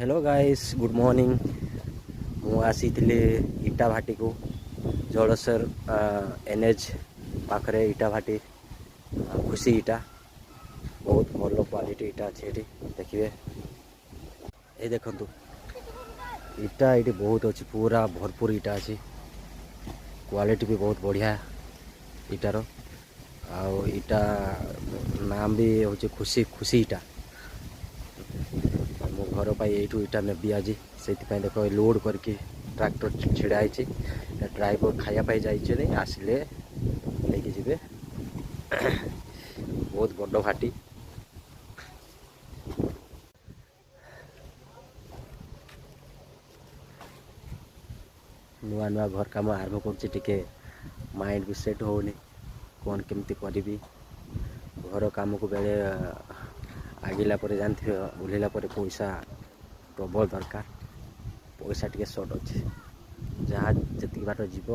hello guys good morning मु आसी इटा भाटी को जलसर एनएच पाखरे इटा भाटी खुशी इटा बहुत भल क्वालिटी इटा अच्छे ये देखिए ये देखु इटा ये बहुत अच्छी पूरा भरपूर इटा अच्छी क्वालिटी भी बहुत बढ़िया इटार आउ इटा नाम भी हूँ खुशी खुशी इटा मो घर पर यू इटा नेबी आज से देख लोड करके ट्रैक्टर छिड़ाई ड्राइवर खायापाई जाइए आसिले लेके जी बहुत बड़ भाटी नुआ नुआ घर काम आरंभ कर माइंड भी सेट होनी कौन केमती करी घर काम को बेले आगिला पर जानते ओह्लैला पैसा प्रबल दरकार पैसा टी सर्ट अच्छे जहाँ जी बाट जीव